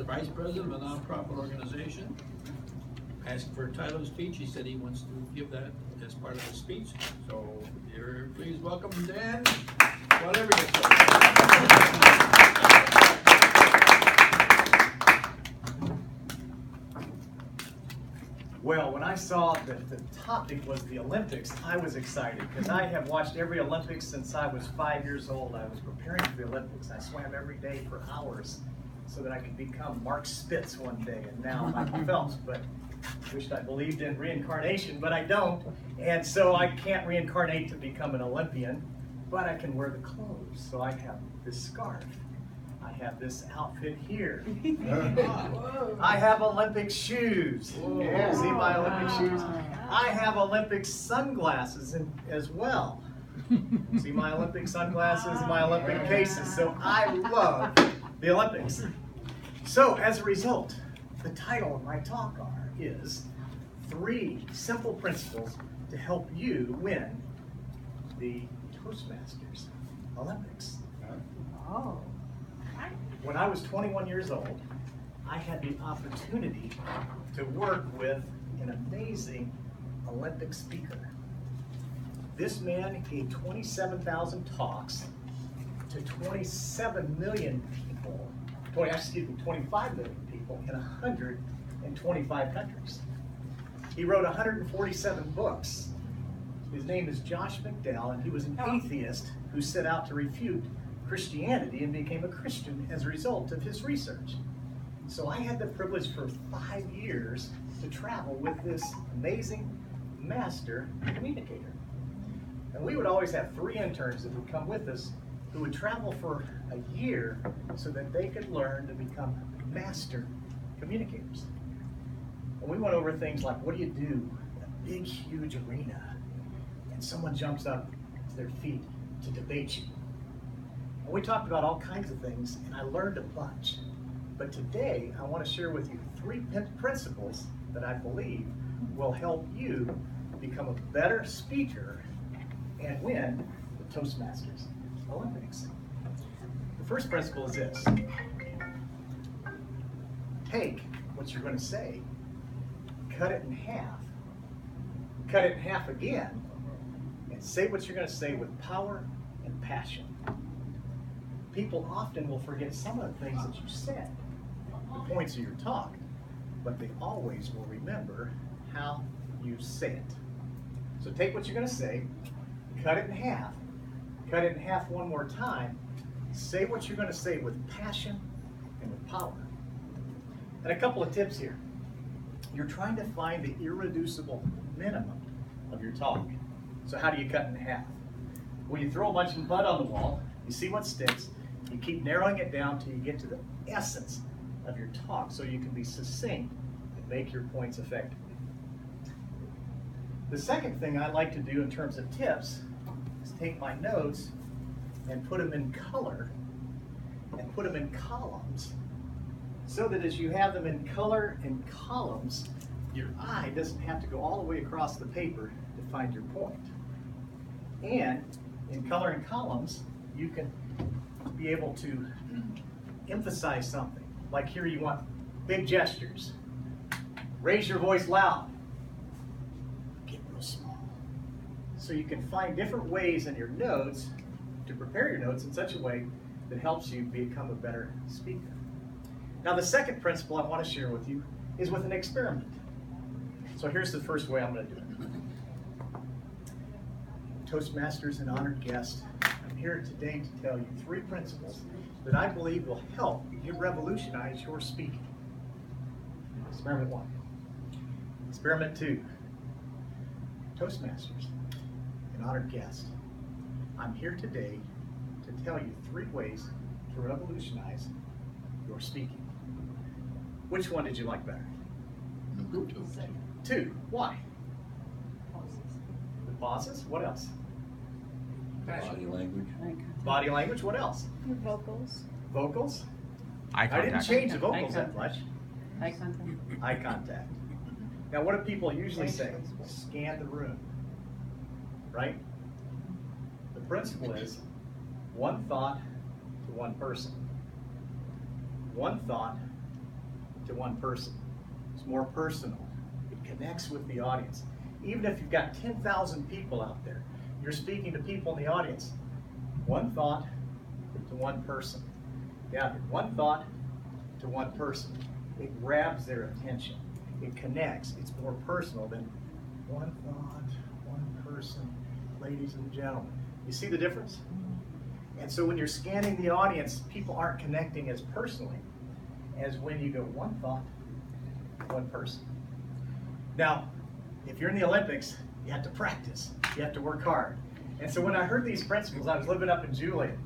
vice president of a nonprofit organization. Asked for a title of speech. He said he wants to give that as part of his speech. So here, please welcome Dan. Whatever you say. Well, when I saw that the topic was the Olympics, I was excited because I have watched every Olympics since I was 5 years old. I was preparing for the Olympics. I swam every day for hours so that I could become Mark Spitz one day, and now Michael Phelps. But wished I believed in reincarnation, but I don't. And so I can't reincarnate to become an Olympian, but I can wear the clothes. So I have this scarf. I have this outfit here. I have Olympic shoes. Yeah, see my Olympic shoes? I have Olympic sunglasses as well. See my Olympic sunglasses, my Olympic cases. So I love the Olympics. So as a result, the title of my talk is 3 Simple Principles to Help You Win the Toastmasters Olympics. Oh. When I was 21 years old, I had the opportunity to work with an amazing Olympic speaker. This man gave 27,000 talks to 27 million people, 25 million people in 125 countries. He wrote 147 books. His name is Josh McDowell, and he was an atheist who set out to refute Christianity and became a Christian as a result of his research. So I had the privilege for 5 years to travel with this amazing master communicator. And we would always have 3 interns that would come with us who would travel for a year so that they could learn to become master communicators. And we went over things like, what do you do in a big, huge arena and someone jumps up to their feet to debate you? And we talked about all kinds of things, and I learned a bunch. But today, I want to share with you 3 principles that I believe will help you become a better speaker and win the Toastmasters Olympics. The first principle is this. Take what you're going to say, cut it in half, cut it in half again, and say what you're going to say with power and passion. People often will forget some of the things that you said, the points of your talk, but they always will remember how you say it. So take what you're going to say, cut it in half one more time, say what you're going to say with passion and with power. And a couple of tips here. You're trying to find the irreducible minimum of your talk. So how do you cut it in half? Well, you throw a bunch of mud on the wall, you see what sticks, you keep narrowing it down till you get to the essence of your talk so you can be succinct and make your points effective. The second thing I like to do in terms of tips is take my notes and put them in color and put them in columns so that as you have them in color and columns, your eye doesn't have to go all the way across the paper to find your point. And in color and columns, you can be able to emphasize something. Like here you want big gestures. Raise your voice loud. Get real small. So you can find different ways in your notes to prepare your notes in such a way that helps you become a better speaker. Now the second principle I want to share with you is with an experiment. So here's the first way I'm going to do it. Toastmasters and honored guests, I'm here today to tell you 3 principles that I believe will help you revolutionize your speaking. Experiment 1. Experiment 2. Toastmasters and honored guests, I'm here today to tell you 3 ways to revolutionize your speaking. Which one did you like better? Number 2. Why? The pauses. What else? Body language. Body language. What else? Your vocals. Vocals. Eye I didn't contact. change the vocals that much. Eye contact. Eye contact. Now, what do people usually say? Scan the room. Right? The principle is 1 thought to 1 person. 1 thought to one person. It's more personal. It connects with the audience. Even if you've got 10,000 people out there, you're speaking to people in the audience. One thought to one person. Yeah, one thought to one person. It grabs their attention. It connects. It's more personal than one thought, one person. Ladies and gentlemen, you see the difference? And so when you're scanning the audience, people aren't connecting as personally as when you go one thought, one person. Now, if you're in the Olympics, you have to practice. You have to work hard. And so when I heard these principles, I was living up in Julian,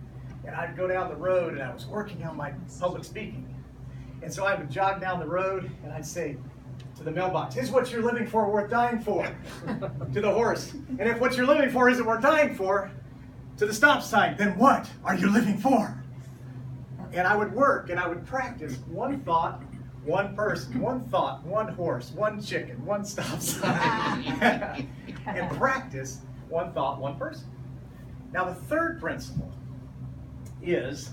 and I'd go down the road and I was working on my public speaking. And so I would jog down the road and I'd say to the mailbox, is what you're living for worth dying for? To the horse. And if what you're living for isn't worth dying for, to the stop sign, then what are you living for? And I would work and I would practice one thought, one person, one thought, one horse, one chicken, one stop sign. And practice one thought, one person. Now the third principle is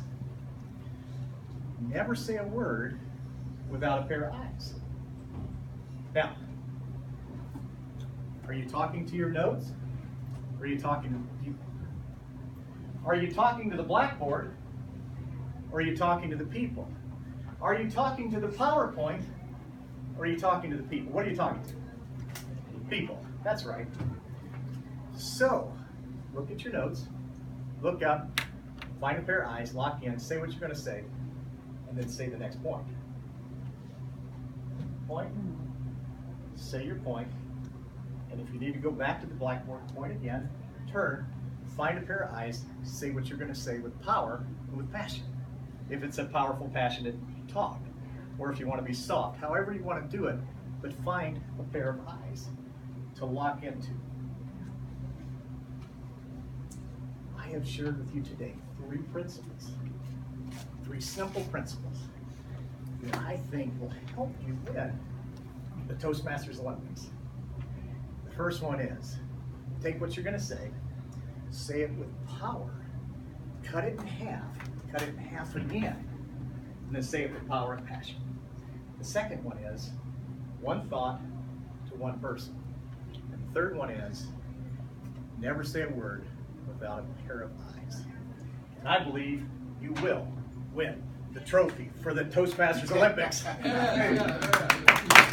never say a word without a pair of eyes. Now, are you talking to your notes? Or are you talking to people? Are you talking to the blackboard? Or are you talking to the people? Are you talking to the PowerPoint? Or are you talking to the people? What are you talking to? People. That's right. So, look at your notes, look up, find a pair of eyes, lock in, say what you're going to say, and then say the next point. Point. Say your point. And if you need to go back to the blackboard, point again, turn, find a pair of eyes, say what you're going to say with power and with passion. If it's a powerful, passionate talk, or if you want to be soft, however you want to do it, but find a pair of eyes to lock into. I have shared with you today 3 principles, 3 simple principles that I think will help you win the Toastmasters Olympics. The first one is, take what you're going to say it with power, cut it in half again, and then say it with power and passion. The second one is, one thought to one person. And the third one is, never say a word without a pair of eyes. And I believe you will win the trophy for the Toastmasters Olympics. Yeah.